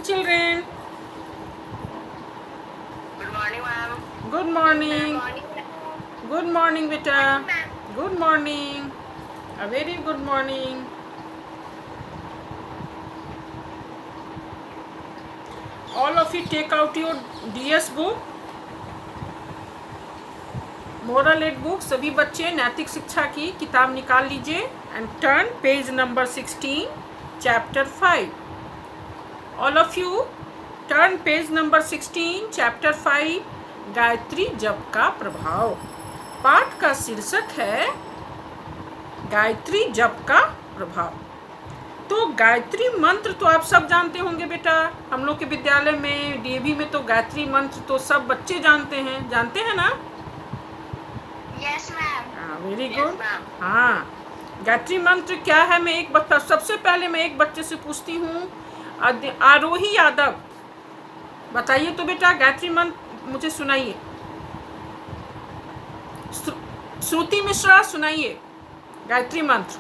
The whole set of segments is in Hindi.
children. Good morning, ma'am. Good morning. Good morning, beta. Morning, ma'am. Good morning. A very good morning. All of you take out your DS book, moral ed book. सभी बच्चे नैतिक शिक्षा की किताब निकाल लीजिए and turn page number 16, chapter 5. All of you turn page number 16, chapter 5, Gayatri जप का प्रभाव. पाठ का शीर्षक है गायत्री जप का प्रभाव. तो गायत्री मंत्र तो आप सब जानते होंगे बेटा. हम लोग के विद्यालय में डीएवी में तो गायत्री मंत्र तो सब बच्चे जानते हैं ना. Yes, ma'am. Very Yes, good. ma'am. हाँ, गायत्री मंत्र क्या है? मैं एक बच्चा सबसे पहले मैं एक बच्चे से पूछती हूँ, आरोही यादव, बताइए तो बेटा गायत्री मंत्र मुझे सुनाइए. श्रुति मिश्रा सुनाइए गायत्री मंत्र.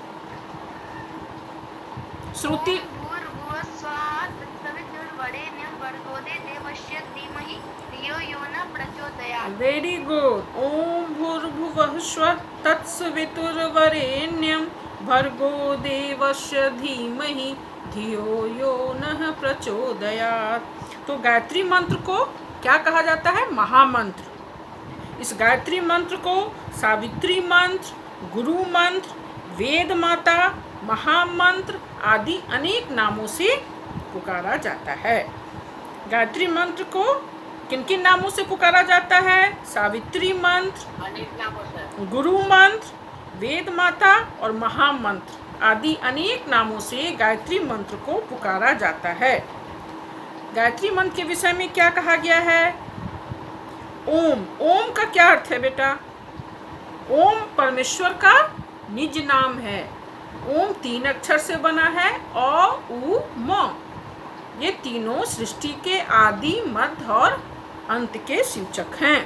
श्रुति. ओम भूर्भुवः स्वः तत्सवितुर्वरेण्यं भर्गो देवस्य धीमहि धियो यो न प्रचोदयात्. Very good. ओम भूर्भुवः स्वः तत्सवितुर्वरेण्यं भर्गो देवस्य धीमहि धियो यो नः प्रचोदयात्. तो गायत्री मंत्र को क्या कहा जाता है? महामंत्र. इस गायत्री मंत्र को सावित्री मंत्र, गुरु मंत्र, वेद माता, महामंत्र आदि अनेक नामों से पुकारा जाता है. गायत्री मंत्र को किन किन नामों से पुकारा जाता है? सावित्री मंत्र, अनेक नामों से, गुरु मंत्र, वेद माता और महामंत्र आदि अनेक नामों से गायत्री मंत्र को पुकारा जाता है. गायत्री मंत्र के विषय में क्या कहा गया है? ओम. ओम का क्या अर्थ है बेटा? ओम परमेश्वर का निज नाम है. ओम 3 अक्षर से बना है. अ, उ, म. ये तीनों सृष्टि के आदि, मध्य और अंत के सूचक हैं.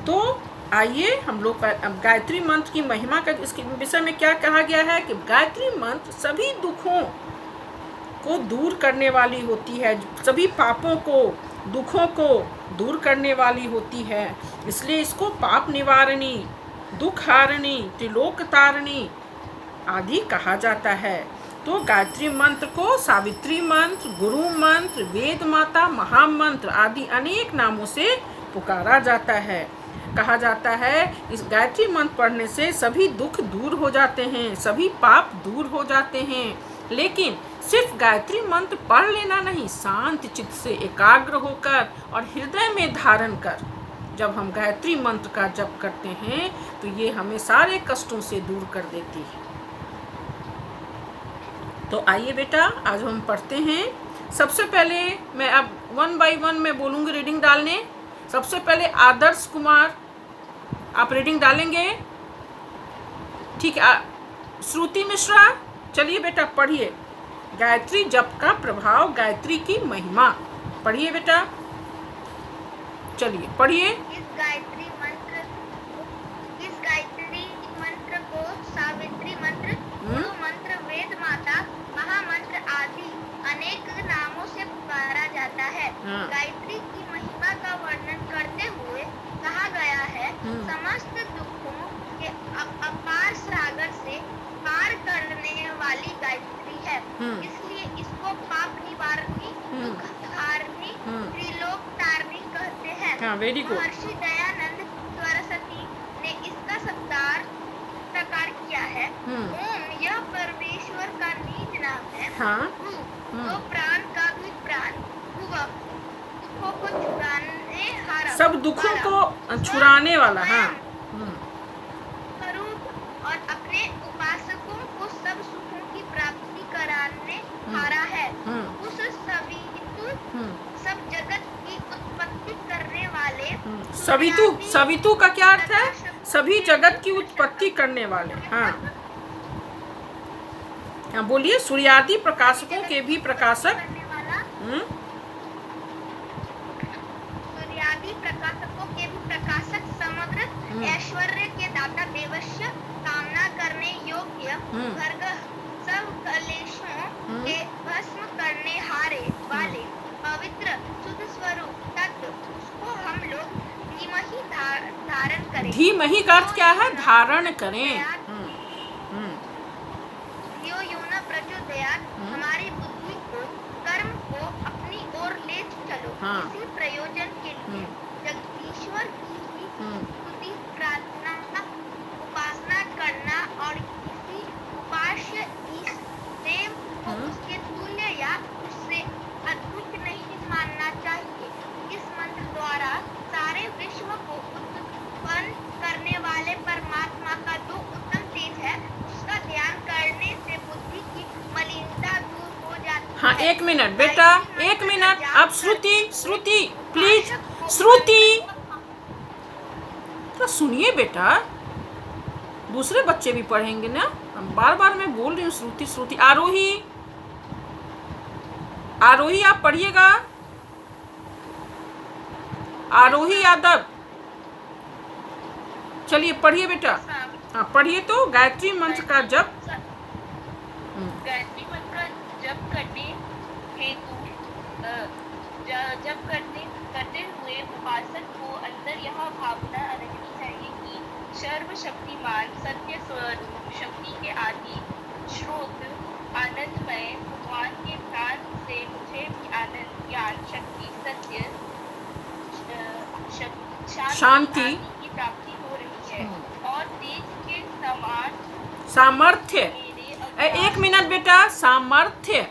तो आइए हम लोग गायत्री मंत्र की महिमा का इसके विषय में क्या कहा गया है कि गायत्री मंत्र सभी दुखों को दूर करने वाली होती है, सभी पापों को, दुखों को दूर करने वाली होती है. इसलिए इसको पाप निवारणी, दुख हारणी, त्रिलोक तारणी आदि कहा जाता है. तो गायत्री मंत्र को सावित्री मंत्र, गुरु मंत्र, वेद माता, महामंत्र आदि अनेक नामों से पुकारा जाता है. कहा जाता है इस गायत्री मंत्र पढ़ने से सभी दुख दूर हो जाते हैं, सभी पाप दूर हो जाते हैं. लेकिन सिर्फ गायत्री मंत्र पढ़ लेना नहीं, शांत चित्त से एकाग्र होकर और हृदय में धारण कर जब हम गायत्री मंत्र का जप करते हैं तो ये हमें सारे कष्टों से दूर कर देती है. तो आइए बेटा आज हम पढ़ते हैं. सबसे पहले मैं अब 1 बाय 1 मैं बोलूँगी रीडिंग डालने. सबसे पहले आदर्श कुमार आप रीडिंग डालेंगे, ठीक है. श्रुति मिश्रा चलिए बेटा पढ़िए. गायत्री जप का प्रभाव, गायत्री की महिमा पढ़िए बेटा. चलिए पढ़िए. इस गायत्री मंत्र को सावित्री मंत्र, गुरु मंत्र, वेद माता, महामंत्र आदि अनेक नामों से पुकारा जाता है. गायत्री की महिमा का वर्णन करते हुए कहा गया है, समस्त दुखों के अपार सागर से पार करने वाली गायत्री है. इसलिए इसको पाप निवारणी, दुख हारणी, त्रिलोक तारणी कहते हैं. हाँ, वेरी गुड. महर्षि दयानंद सरस्वती ने इसका सत्कार प्रकार किया है. ओम यह परमेश्वर का निज नाम है. हाँ. तो प्राण का भी प्राण, दुखों को छुड़ाने हारा, सब दुखों को छुड़ाने वाला. हाँ. स्वरूप और अपने उपासकों को सब सुखों की प्राप्ति कराने हारा है. उस सब जगत की उत्पत्ति करने वाले सवितु का क्या अर्थ है? सभी जगत की उत्पत्ति करने वाले. हाँ. हाँ बोलिए. सूर्यादि प्रकाशकों के भी प्रकाशक. सूर्यादि प्रकाशकों के भी प्रकाशक, समग्र ऐश्वर्य के दाता, देवस्य कामना करने योग्य, भर्ग सब कलेशों के भस्म करने हारे, धारण करें। धीमहि का अर्थ क्या है? धारण करें। यो यूना प्रचोदयात्, हमारी बुद्धि को, कर्म को अपनी ओर ले चलो। इसी प्रयोजन के लिए जगदीश्वर की ही स्तुति, प्रार्थना, उपासना करना और किसी उपास्य ईश देव को उसके तुल्य या उससे अधिक नहीं मानना चाहिए। इस मंत्र द्वारा सारे विश्व को उत्पन्न करने वाले परमात्मा का जो उत्तम तेज है, उसका ध्यान करने से बुद्धि की मलिनता दूर हो जाती है। हाँ, 1 मिनट बेटा, 1 मिनट। अब श्रुति प्लीज, श्रुति तो सुनिए बेटा, दूसरे बच्चे भी पढ़ेंगे ना। बार बार मैं बोल रही हूँ श्रुति। आरोही आप पढ़िएगा। आरोही यादव, चलिए पढ़िए बेटा। हाँ पढ़िए। तो गायत्री मंत्र का जप, गायत्री मंत्र का जप करने हेतु जप करते हुए उपासक को अंदर यह भावना रखनी चाहिए कि सर्वशक्तिमान सत्य स्वरूप शक्ति के आदि स्रोत आनंदमय भगवान के ज्ञान से मुझे भी आनंद, ज्ञान, शक्ति, सत्य, शांति की प्राप्ति हो रही है और तेज के समान सामर्थ्य। 1 मिनट बेटा, सामर्थ्य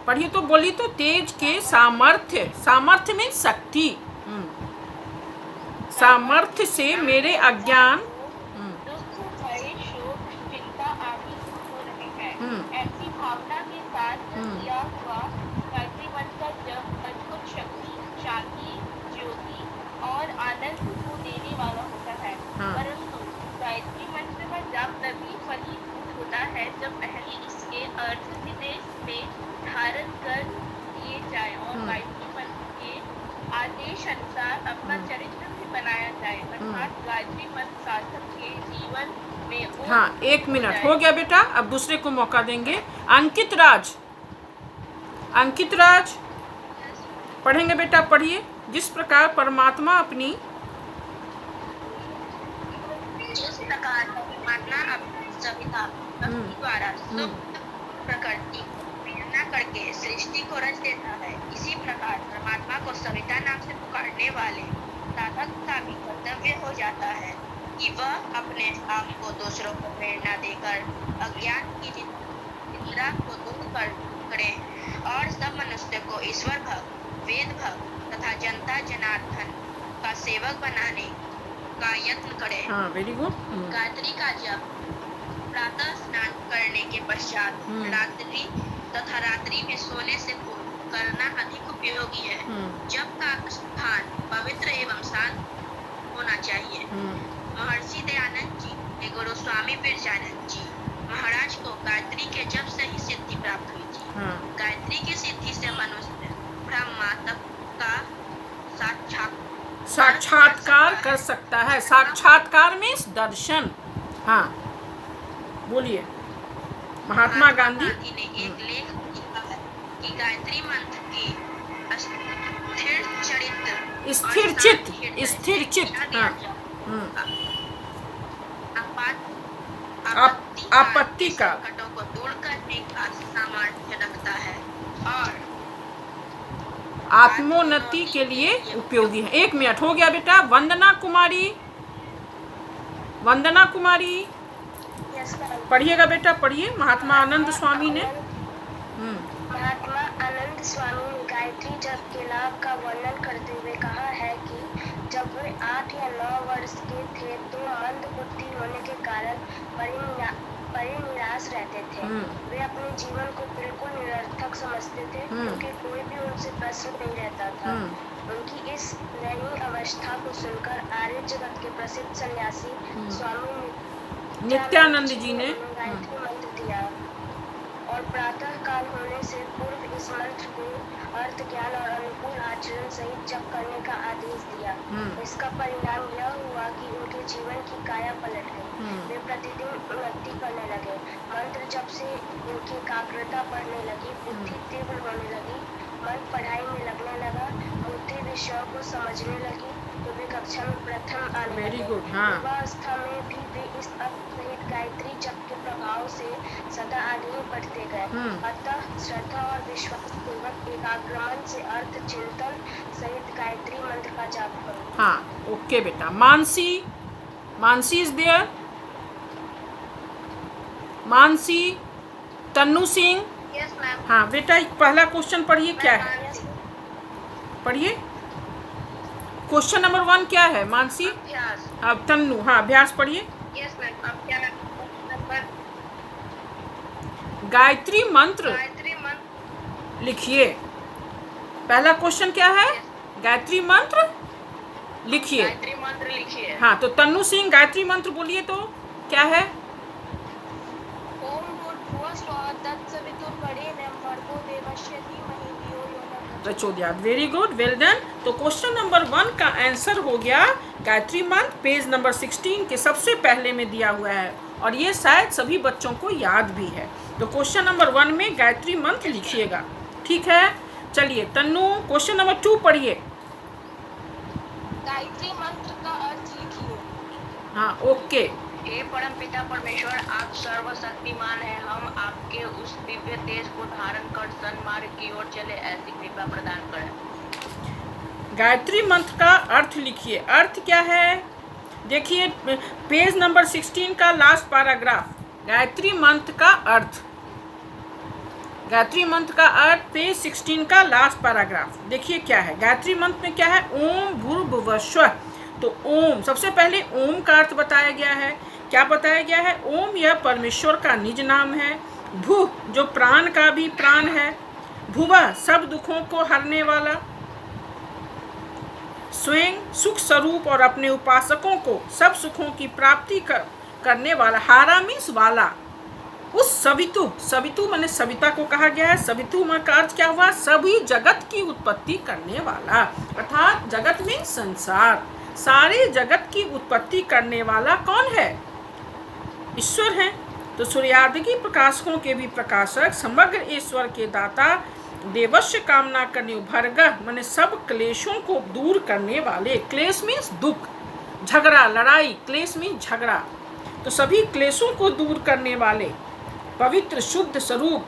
पढ़िए। तो बोली तो तेज के सामर्थ्य। सामर्थ्य मीन शक्ति। सामर्थ्य से मेरे अज्ञान, दुख, भय, शोक, चिंता आदि हो रहे हैं। ऐसी भावना के साथ किया हुआ गायत्री मंत्र का जप अद्भुत शक्ति, शांति, ज्योति और आनंद को देने वाला होता है। परंतु गायत्री मंत्र का जप तभी फलीभूत होता है जब पहले इसके अर्थ विदेश में धारण कर दिए जाए और गायत्री मंत्र के आदेश अनुसार अपना चरित्र भी बनाया जाए, अर्थात गायत्री मंत्र साधक के जीवन में। हाँ 1 मिनट हो गया बेटा, अब दूसरे को मौका देंगे। अंकित राज पढ़ेंगे बेटा, पढ़िए। जिस प्रकार परमात्मा अपनी सविता भक्ति द्वारा शुभ प्रकृति को प्रेरणा करके सृष्टि को रच देता है, इसी प्रकार परमात्मा को सविता नाम से पुकारने वाले साधक का भी कर्तव्य हो जाता है कि वह अपने आप को दूसरों को प्रेरणा देकर अज्ञान की निद्रा को दूर करे और सब मनुष्य को ईश्वर भक्त, वेद भक्त तथा जनता जनार्दन का सेवक बनाने का यत्न करे। Very good. गायत्री का जप प्रातः स्नान करने के पश्चात रात्रि तथा रात्रि में सोने से पूर्व करना अधिक उपयोगी है। जप का स्थान पवित्र एवं शांत होना चाहिए। महर्षि दयानंद जी ने गुरु स्वामी बिरजानंद जी महाराज को गायत्री के जप से ही सिद्धि प्राप्त हुई थी। गायत्री की सिद्धि से मनुष्य ब्रह्मा तक का साक्षात्कार कर सकता है। साक्षात्कार मीन्स दर्शन। हाँ बोलिए। महात्मा गांधी ने एक लेख लिखा है कि गायत्री मंत्र की स्थिर चित्त आपत्ति का संकटों को दूर करने का सामर्थ्य रखता है और आत्मोन्नति के लिए उपयोगी है। 1 मिनट हो गया बेटा। वंदना कुमारी पढ़िएगा बेटा, पढ़िए। महात्मा आनंद स्वामी ने महात्मा आनंद स्वामी ने गायत्री जप के लाभ का वर्णन करते हुए कहा है कि जब वे 8 या 9 वर्ष के थे तो मंद बुद्धि होने के कारण परिनिराश रहते थे। वे अपने जीवन को बिल्कुल निरर्थक समझते थे क्योंकि कोई भी उनसे प्रश्न नहीं रहता था। उनकी इस नई अवस्था को सुनकर आर्य जगत के प्रसिद्ध सन्यासी स्वामी नित्यानंद जी ने गायत्री मंत्र दिया और प्रातः काल होने से पूर्व इस मंत्र को अर्थ, ज्ञान और अनुकूल आचरण सहित जप करने का आदेश दिया। इसका परिणाम यह हुआ कि उनके जीवन की काया पलट गई। वे प्रतिदिन उन्नति करने लगे। मंत्र जप से उनकी एकाग्रता बढ़ने लगी, बुद्धि तीव्र होने लगी, मन पढ़ाई में लगने लगा, बुद्धि विषयों को समझने लगी। तो वे कक्षा में प्रथम आने वेरी लगे। गुड। हाँ, युवावस्था में भी वे इस अर्थ सहित गायत्री जप के प्रभाव से सदा आगे बढ़ते गए। अतः श्रद्धा और विश्वास पूर्वक एकाग्रमन से अर्थ चिंतन सहित गायत्री मंत्र का जाप करो। हाँ, ओके बेटा। Mansi, Mansi is there? Mansi, Tannu Singh. Yes ma'am. हाँ बेटा, पहला क्वेश्चन पढ़िए, क्या है? पढ़िए। क्वेश्चन नंबर 1 क्या है मानसी? अभ्यास। अब तन्नू, हाँ अभ्यास पढ़िए। Yes ma'am. अब क्या नंबर? गायत्री मंत्र गायत्री मंत्र लिखिए। पहला क्वेश्चन क्या है? गायत्री मंत्र लिखिए। गायत्री मंत्र लिखिए। हाँ, तो तन्नू सिंह गायत्री मंत्र बोलिए तो क्या है? ओम भूर्भुवः स्वः तत्सवितुर्वरेण्यं भर्गो देवस्य धीमहि धियो यो न प्रचोदयात्। Very good, well done. तो क्वेश्चन नंबर 1 का आंसर हो गया गायत्री मंत्र, पेज नंबर 16 के सबसे पहले में दिया हुआ है, और ये शायद सभी बच्चों को याद भी है। तो क्वेश्चन नंबर 1 में गायत्री मंत्र लिखिएगा, ठीक है? चलिए तन्नू, क्वेश्चन नंबर 2 पढ़िए। गायत्री मंत्र का अर्थ लिखिए। हाँ, ओके। हे परम पिता परमेश्वर, आप सर्वशक्तिमान हैं। हम आपके उस दिव्य तेज को धारण कर सन्मार्ग की ओर चले, ऐसी कृपा प्रदान करें। गायत्री मंत्र का अर्थ लिखिए। अर्थ क्या है? देखिए पेज नंबर 16 का लास्ट पैराग्राफ, गायत्री मंत्र का अर्थ। गायत्री मंत्र का अर्थ पेज 16 का लास्ट पैराग्राफ देखिए क्या है। गायत्री मंत्र में क्या है? ओम भूर्भुवः स्वः। तो ओम, सबसे पहले ओम का अर्थ बताया गया है। क्या बताया गया है? ओम यह परमेश्वर का निज नाम है। भू, जो प्राण का भी प्राण है। भुवः, सब दुखों को हरने वाला। स्वयं सुख स्वरूप और अपने उपासकों को सब सुखों की प्राप्ति करने वाला। हारा मीन्स वाला। उस सवितु, सवितु माने सविता को कहा गया है। सवितु का अर्थ क्या हुआ? सभी जगत की उत्पत्ति करने वाला, अर्थात जगत मीन्स संसार। सारे जगत की उत्पत्ति करने वाला कौन है? ईश्वर है। तो सूर्यादि प्रकाशकों के भी प्रकाशक, समग्र ईश्वर के दाता, देवस्य कामना करने, भर्गः माने सब क्लेशों को दूर करने वाले। क्लेश मीन्स दुख, झगड़ा, लड़ाई। क्लेश मीन्स झगड़ा। तो सभी क्लेशों को दूर करने वाले पवित्र शुद्ध स्वरूप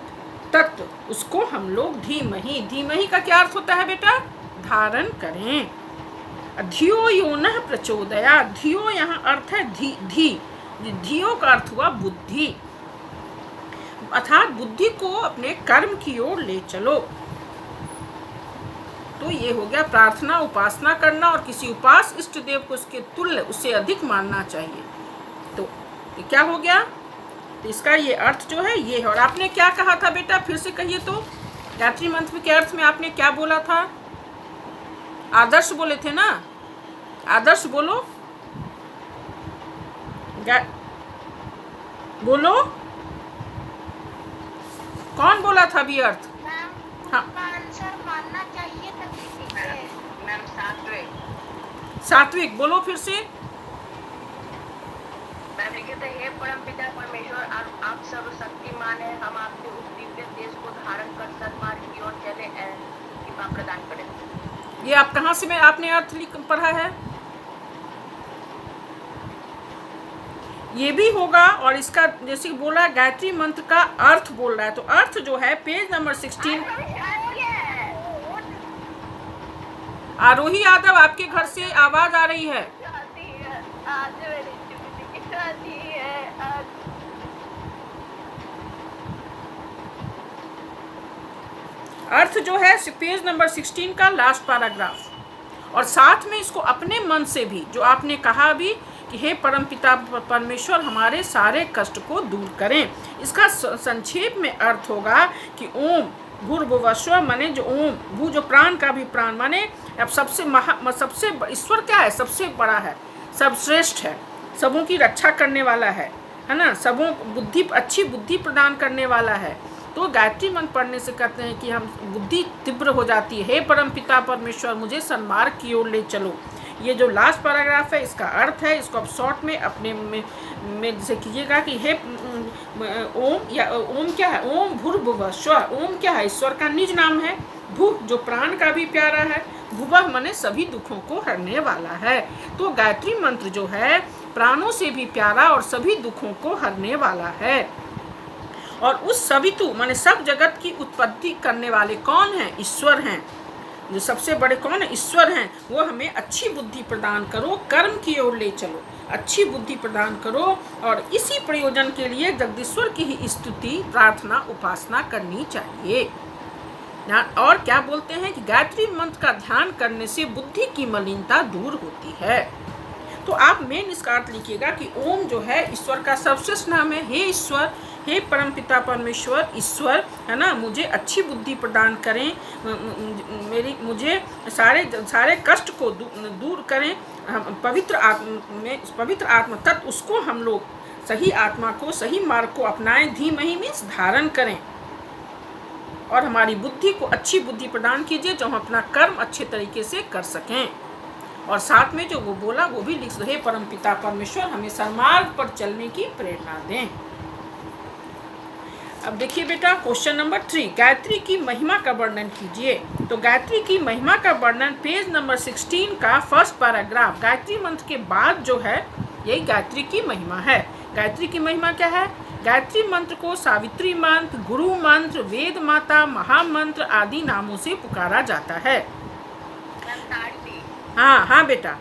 तत्व, उसको हम लोग धीमहि, धीमहि का क्या अर्थ होता है बेटा? धारण करें। धियो यो नः प्रचोदयात्। धियो यहाँ अर्थ है धी, धी। धियो का अर्थ हुआ बुद्धि, अर्थात बुद्धि को अपने कर्म की ओर ले चलो। तो ये हो गया प्रार्थना, उपासना करना, और किसी उपास इष्ट देव को उसके तुल्य, उससे अधिक मानना चाहिए। तो ये क्या हो गया? तो इसका ये अर्थ जो है ये है। और आपने क्या कहा था बेटा? फिर से कहिए तो। गायत्री मंत्र के अर्थ में आपने क्या बोला था? आदर्श बोले थे ना? आदर्श बोलो, बोलो, कौन बोला था अभी अर्थ? हाँ, आंसर मानना चाहिए तब सीखेंगे। मैम सात्विक। सात्विक बोलो फिर से। मैम लिखे थे, हे परम पिता परमेश्वर, आप सर्वशक्तिमान हैं। हम आपके उस दिव्य तेज को धारण कर सन्मार्ग की ओर चले, ऐसी कृपा प्रदान करें। ये आप कहाँ से में आपने अर्थ पढ़ा है? ये भी होगा। और इसका जैसे बोला गायत्री मंत्र का अर्थ बोल रहा है, तो अर्थ जो है पेज नंबर 16। आरोही यादव, आपके घर से आवाज आ रही है। अर्थ जो है पेज नंबर 16 का लास्ट पैराग्राफ, और साथ में इसको अपने मन से भी, जो आपने कहा अभी कि हे परमपिता परमेश्वर हमारे सारे कष्ट को दूर करें, इसका संक्षेप में अर्थ होगा कि ओम भूर्भुवः स्वः माने जो ओम, भू जो प्राण का भी प्राण माने अब सबसे सबसे ईश्वर क्या है? सबसे बड़ा है, सर्वश्रेष्ठ है, सबों की रक्षा करने वाला है ना? सबों बुद्धि, अच्छी बुद्धि प्रदान करने वाला है। तो गायत्री मंत्र पढ़ने से कहते हैं कि हम बुद्धि तीव्र हो जाती है। हे परम पिता परमेश्वर मुझे सन्मार्ग की ओर ले चलो। ये जो लास्ट पैराग्राफ है इसका अर्थ है, इसको आप शॉर्ट में अपने में जैसे कीजिएगा कि हे ओम, या ओम क्या है? ओम भूर्भुवः स्वः। ओम क्या है? ईश्वर का निज नाम है। भू जो प्राण का भी प्यारा है, भुवः माने सभी दुखों को हरने वाला है। तो गायत्री मंत्र जो है प्राणों से भी प्यारा और सभी दुखों को हरने वाला है। और उस सवितु माने सब जगत की उत्पत्ति करने वाले कौन हैं? ईश्वर हैं। जो सबसे बड़े कौन है? ईश्वर हैं। वो हमें अच्छी बुद्धि प्रदान करो, कर्म की ओर ले चलो, अच्छी बुद्धि प्रदान करो। और इसी प्रयोजन के लिए जगदीश्वर की ही स्तुति, प्रार्थना, उपासना करनी चाहिए। और क्या बोलते हैं कि गायत्री मंत्र का ध्यान करने से बुद्धि की मलिनता दूर होती है। तो आप मेन इसका अर्थ लिखिएगा कि ओम जो है ईश्वर का सर्वश्रेष्ठ नाम है। हे ईश्वर, हे परमपिता परमेश्वर, ईश्वर है ना, मुझे अच्छी बुद्धि प्रदान करें, मुझे सारे कष्ट को दूर करें। पवित्र आत्मा तत्व उसको हम लोग सही आत्मा को, सही मार्ग को अपनाएं, धीमहि में धारण करें। और हमारी बुद्धि को अच्छी बुद्धि प्रदान कीजिए जो हम अपना कर्म अच्छे तरीके से कर सकें। और साथ में जो वो बोला वो भी लिख रहे, परमपिता परमेश्वर हमें सन्मार्ग पर चलने की प्रेरणा दें। अब देखिए बेटा क्वेश्चन नंबर 3, गायत्री की महिमा का वर्णन कीजिए। तो गायत्री की महिमा का वर्णन पेज नंबर 16 का फर्स्ट पैराग्राफ, गायत्री मंत्र के बाद जो है यही गायत्री की महिमा है। गायत्री की महिमा क्या है? गायत्री मंत्र को सावित्री मंत्र, गुरु मंत्र, वेद माता, महामंत्र आदि नामों से पुकारा जाता है। हाँ बेटा,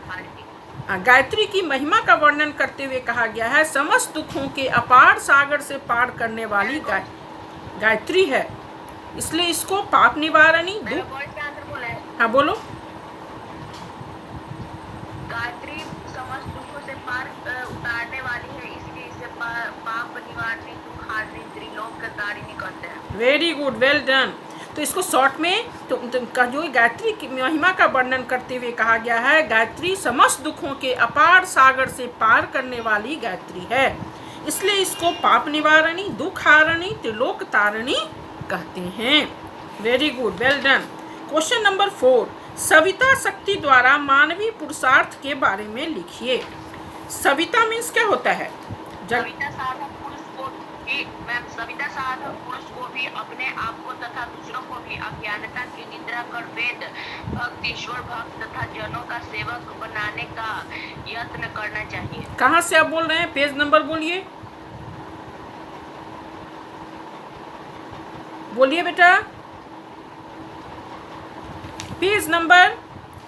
गायत्री की महिमा का वर्णन करते हुए कहा गया है समस्त दुखों के अपार सागर से पार करने वाली गायत्री है, इसलिए इसको पाप निवारणी हाँ बोलो। गायत्री समस्त दुखों से पार उतारने वाली है, इसलिए इसे पाप निवारणी, दुख हारणी, त्रिलोक तारिणी कहते हैं। Very good, well done. तो इसको शॉर्ट में तो जो गायत्री की महिमा का वर्णन करते हुए कहा गया है, गायत्री समस्त दुखों के अपार सागर से पार करने वाली गायत्री है, इसलिए इसको पाप निवारणी, दुख हारणी, त्रिलोक तारिणी कहते हैं। Very good, well done. Question number 4, Savita शक्ति द्वारा मानवीय पुरुषार्थ के बारे में लिखिए। सविता मीन्स क्या होता है? सविता साधक पुरुष को भी अपने आप को तथा दूसरों को भी अज्ञानता की निद्रा कर वेद भक्त, ईश्वर भक्त तथा जनों का सेवक बनाने का यत्न करना चाहिए। कहाँ से आप बोल रहे हैं? पेज नंबर बोलिए, बोलिए बेटा। पेज नंबर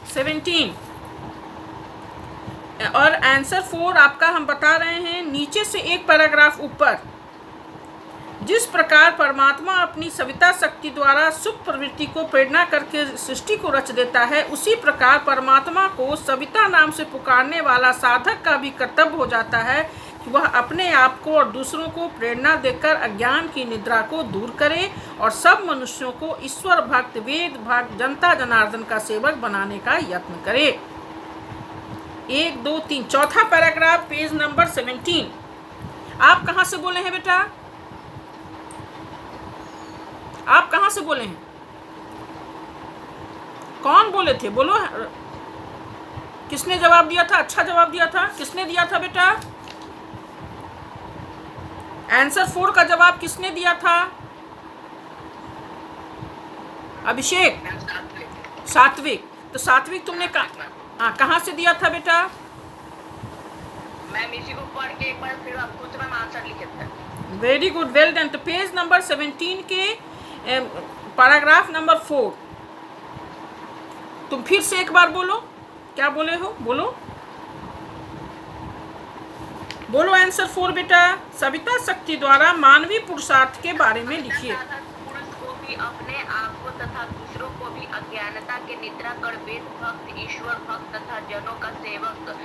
17 और आंसर 4 आपका हम बता रहे हैं नीचे से एक पैराग्राफ ऊपर। जिस प्रकार परमात्मा अपनी सविता शक्ति द्वारा सुख प्रवृत्ति को प्रेरणा करके सृष्टि को रच देता है, उसी प्रकार परमात्मा को सविता नाम से पुकारने वाला साधक का भी कर्तव्य हो जाता है कि वह अपने आप को और दूसरों को प्रेरणा देकर अज्ञान की निद्रा को दूर करे और सब मनुष्यों को ईश्वर भक्त, वेद भक्त, जनता जनार्दन का सेवक बनाने का यत्न करे। 1 2 3 चौथा पैराग्राफ, पेज नंबर 17। आप कहाँ से बोले हैं बेटा? आप कहाँ से बोले हैं? कौन बोले थे? बोलो। किसने जवाब दिया था? अच्छा जवाब दिया था। किसने दिया था बेटा? आंसर 4 का जवाब किसने दिया था? अभिषेक, सात्विक। तो सात्विक तुमने कहाँ से दिया था बेटा? मैम इसी को पढ़ के एक बार फिर आपको तो मैम आंसर लिखे थे। Very good, well done. तो पेज नंबर 17 के पैराग्राफ नंबर 4 तुम फिर से एक बार बोलो, क्या बोले हो? बोलो बोलो आंसर 4 बेटा। सविता शक्ति द्वारा मानवीय पुरुषार्थ के बारे में लिखिए। पुरुष को भी अपने आप को तथा दूसरों को भी अज्ञानता के निद्रा कर वेद भक्त, ईश्वर भक्त तथा जनों का सेवक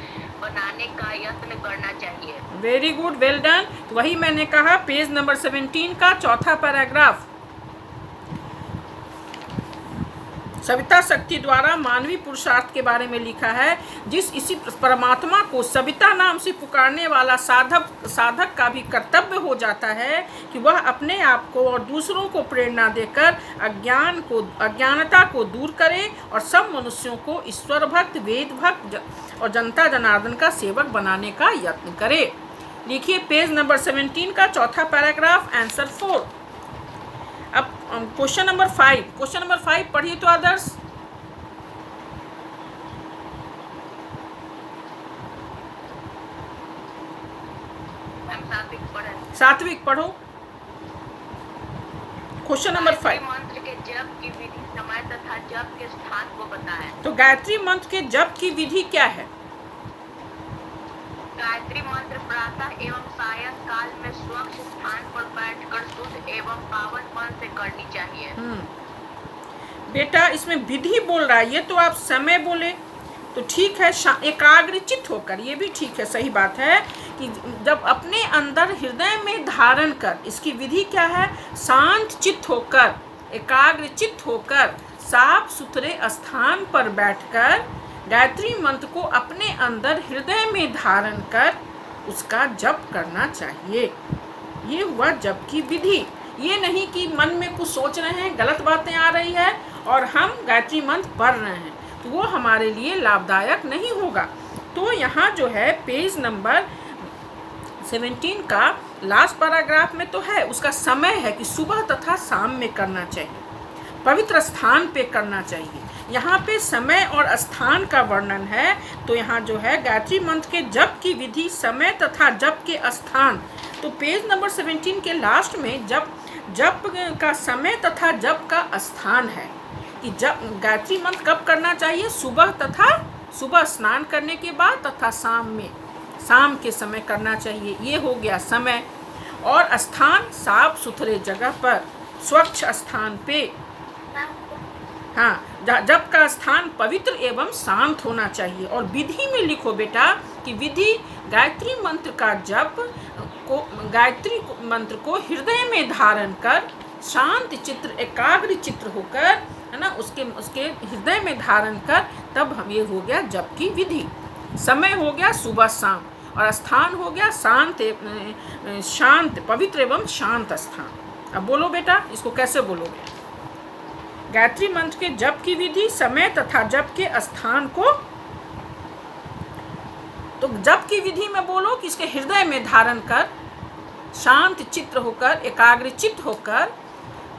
बनाने का यत्न करना चाहिए। Very good, well done. तो वही मैंने कहा, पेज नंबर 17 का चौथा पैराग्राफ, सविता शक्ति द्वारा मानवीय पुरुषार्थ के बारे में लिखा है। इसी परमात्मा को सविता नाम से पुकारने वाला साधक का भी कर्तव्य हो जाता है कि वह अपने आप को और दूसरों को प्रेरणा देकर अज्ञानता को दूर करे और सब मनुष्यों को ईश्वर भक्त, वेद भक्त और जनता जनार्दन का सेवक बनाने का यत्न करे। लिखिए पेज नंबर 17 का चौथा पैराग्राफ, आंसर 4। अब क्वेश्चन नंबर 5 पढ़िए तो आदर्श। सात्विक पढ़ो क्वेश्चन नंबर 5। मंत्र के जप की विधि, समय तथा जप के स्थान को बताएं। तो गायत्री मंत्र के जप की विधि क्या है? गायत्री मंत्र प्रातः एवं सायं काल में स्वच्छ स्थान पर बैठकर शुद्ध एवं पावन मन से करनी चाहिए। बेटा इसमें विधि बोल रहा है, ये तो आप समय बोले तो ठीक है, एकाग्रचित होकर, ये भी ठीक है, सही बात है कि जब अपने अंदर हृदय में धारण कर, इसकी विधि क्या है? शांत चित्त होकर, एकाग्रचित होकर साफ सुथरे स्थान पर बैठकर गायत्री मंत्र को अपने अंदर हृदय में धारण कर उसका जप करना चाहिए। ये हुआ जप की विधि। ये नहीं कि मन में कुछ सोच रहे हैं, गलत बातें आ रही है और हम गायत्री मंत्र पढ़ रहे हैं, तो वो हमारे लिए लाभदायक नहीं होगा। तो यहाँ जो है पेज नंबर 17 का लास्ट पैराग्राफ में तो है, उसका समय है कि सुबह तथा शाम में करना चाहिए, पवित्र स्थान पे करना चाहिए। यहाँ पे समय और स्थान का वर्णन है, तो यहाँ जो है गायत्री मंत्र के जप की विधि, समय तथा जप के स्थान, तो पेज नंबर 17 के लास्ट में जप का समय तथा जप का स्थान है कि जप गायत्री मंत्र कब करना चाहिए? सुबह स्नान करने के बाद तथा शाम के समय करना चाहिए। ये हो गया समय। और स्थान साफ सुथरे जगह पर, स्वच्छ स्थान पे। हाँ, जप का स्थान पवित्र एवं शांत होना चाहिए। और विधि में लिखो बेटा कि विधि गायत्री मंत्र का जप गायत्री मंत्र को हृदय में धारण कर शांत चित्र, एकाग्र चित्र होकर, है ना, उसके हृदय में धारण कर, तब हम, ये हो गया जप की विधि। समय हो गया सुबह शाम, और स्थान हो गया शांत पवित्र एवं शांत स्थान। अब बोलो बेटा इसको कैसे बोलोगे? गायत्री मंत्र के जप की विधि, समय तथा जप के स्थान को, तो जप की विधि में बोलो कि इसके हृदय में धारण कर शांत चित्र होकर, एकाग्रचित होकर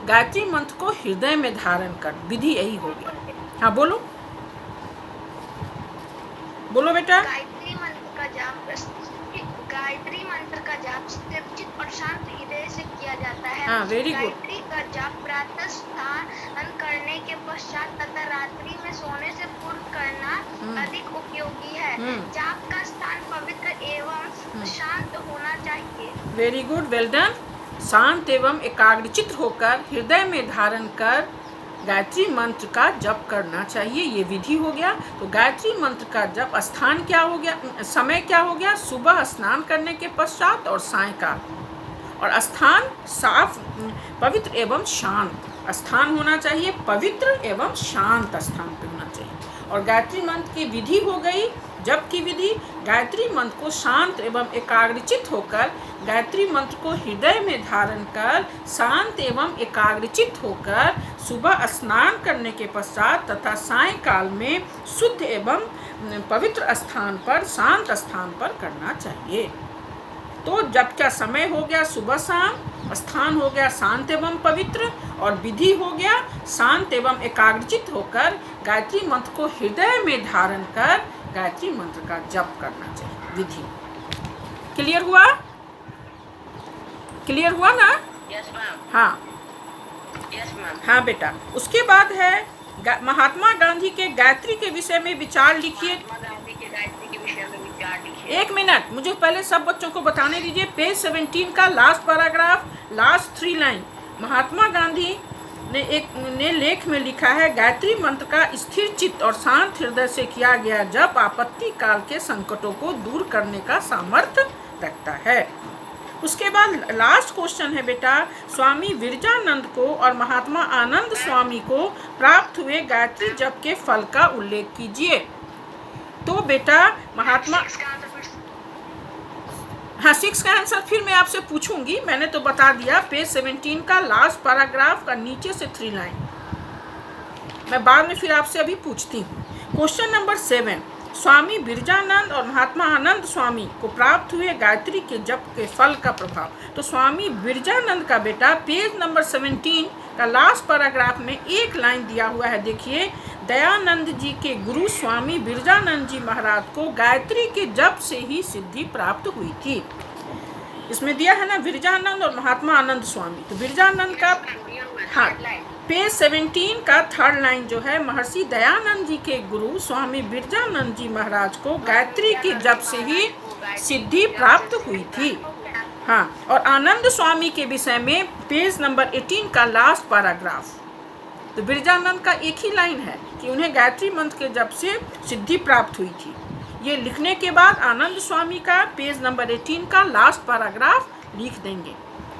गायत्री मंत्र को हृदय में धारण कर, विधि यही हो गया। हाँ बोलो बेटा। गायत्री मंत्र का जाप चित्त और शांत हृदय से किया जाता है। हाँ, वेरी गुड। गायत्री का जाप प्रातः स्नान करने के पश्चात तथा रात्रि में सोने से पूर्व करना अधिक उपयोगी है। जाप का स्थान पवित्र एवं शांत होना चाहिए। Very good, well done. शांत एवं एकाग्रचित होकर हृदय में धारण कर गायत्री मंत्र का जप करना चाहिए, ये विधि हो गया। तो गायत्री मंत्र का जप, स्थान क्या हो गया, समय क्या हो गया? सुबह स्नान करने के पश्चात और सायंकाल। और स्थान साफ पवित्र एवं शांत स्थान होना चाहिए, पवित्र एवं शांत स्थान पे होना चाहिए। और गायत्री मंत्र की विधि हो गई, जप की विधि, गायत्री मंत्र को शांत एवं एकाग्रचित होकर गायत्री मंत्र को हृदय में धारण कर शांत एवं एकाग्रचित होकर सुबह स्नान करने के पश्चात तथा सायंकाल में शुद्ध एवं पवित्र स्थान पर, शांत स्थान पर करना चाहिए। तो जप का समय हो गया सुबह शाम, स्थान हो गया शांत एवं पवित्र, और विधि हो गया शांत एवं एकाग्रचित होकर गायत्री मंत्र को हृदय में धारण कर गायत्री मंत्र का जप करना चाहिए, विधि। क्लियर हुआ? क्लियर हुआ ना? Yes ma'am. हाँ यस मैम। हाँ बेटा। उसके बाद है महात्मा गांधी के गायत्री के विषय में विचार लिखिए। एक मिनट, मुझे पहले सब बच्चों को बताने दीजिए। पेज 17 का last paragraph, last 3 line. Mahatma Gandhi ने लेख में लिखा है, गायत्री मंत्र का स्थिर चित्त और शांत हृदय से किया गया जप आपत्ति काल के संकटों को दूर करने का सामर्थ्य रखता है। उसके बाद लास्ट क्वेश्चन है बेटा, स्वामी विरजानंद को और महात्मा आनंद स्वामी को प्राप्त हुए गायत्री जप के फल का उल्लेख कीजिए। तो बेटा महात्मा, हाँ 6 का आंसर फिर मैं आपसे पूछूंगी, मैंने तो बता दिया। पेज 17 का लास्ट पैराग्राफ का नीचे से 3 लाइन मैं बाद में फिर आपसे अभी पूछती हूँ। क्वेश्चन नंबर 7, स्वामी विरजानंद और महात्मा आनंद स्वामी को प्राप्त हुए गायत्री के जप के फल का प्रभाव। तो स्वामी विरजानंद का बेटा पेज नंबर 17 का लास्ट पैराग्राफ में एक लाइन दिया हुआ है, देखिए। दयानंद जी के गुरु स्वामी विरजानंद जी महाराज को गायत्री के जप से ही सिद्धि प्राप्त हुई थी। इसमें दिया है ना विरजानंद और महात्मा आनंद स्वामी। तो विरजानंद का, हाँ, पेज 17 का 3rd लाइन जो है, महर्षि दयानंद जी के गुरु स्वामी विरजानंद जी महाराज को गायत्री के जप से ही सिद्धि प्राप्त हुई थी। हाँ, और आनंद स्वामी के विषय में पेज नंबर 18 का लास्ट पैराग्राफ। तो विरजानंद का एक ही लाइन है कि उन्हें गायत्री मंत्र के जप से सिद्धि प्राप्त हुई थी। ये लिखने के बाद आनंद स्वामी का पेज नंबर 18 का लास्ट पैराग्राफ लिख देंगे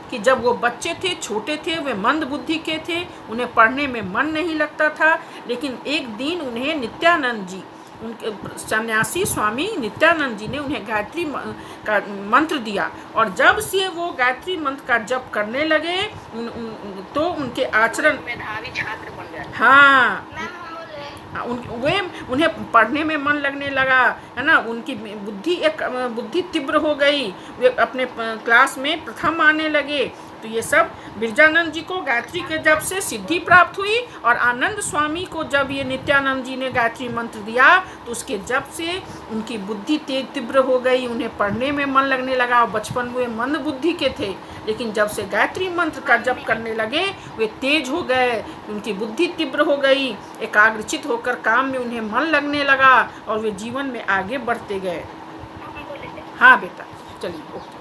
कि जब वो बच्चे थे, छोटे थे, वे मंद बुद्धि के थे, उन्हें पढ़ने में मन नहीं लगता था, लेकिन एक दिन उन्हें नित्यानंद जी, उनके सन्यासी स्वामी नित्यानंद जी ने उन्हें गायत्री का मंत्र दिया, और जब से वो गायत्री मंत्र का जप करने लगे तो उनके आचरण मेधावी छात्र बन गए। हाँ, उन्हें पढ़ने में मन लगने लगा, है ना, उनकी बुद्धि तीव्र हो गई, वे अपने क्लास में प्रथम आने लगे। तो ये सब विरजानंद जी को गायत्री के जप से सिद्धि प्राप्त हुई, और आनंद स्वामी को जब ये नित्यानंद जी ने गायत्री मंत्र दिया तो उसके जप से उनकी बुद्धि तीव्र हो गई, उन्हें पढ़ने में मन लगने लगा। बचपन में वे मंद बुद्धि के थे, लेकिन जब से गायत्री मंत्र का जप करने लगे वे तेज हो गए, उनकी बुद्धि तीव्र हो गई, एकाग्रचित होकर काम में उन्हें मन लगने लगा, और वे जीवन में आगे बढ़ते गए। हाँ बेटा, चलिए, ओके।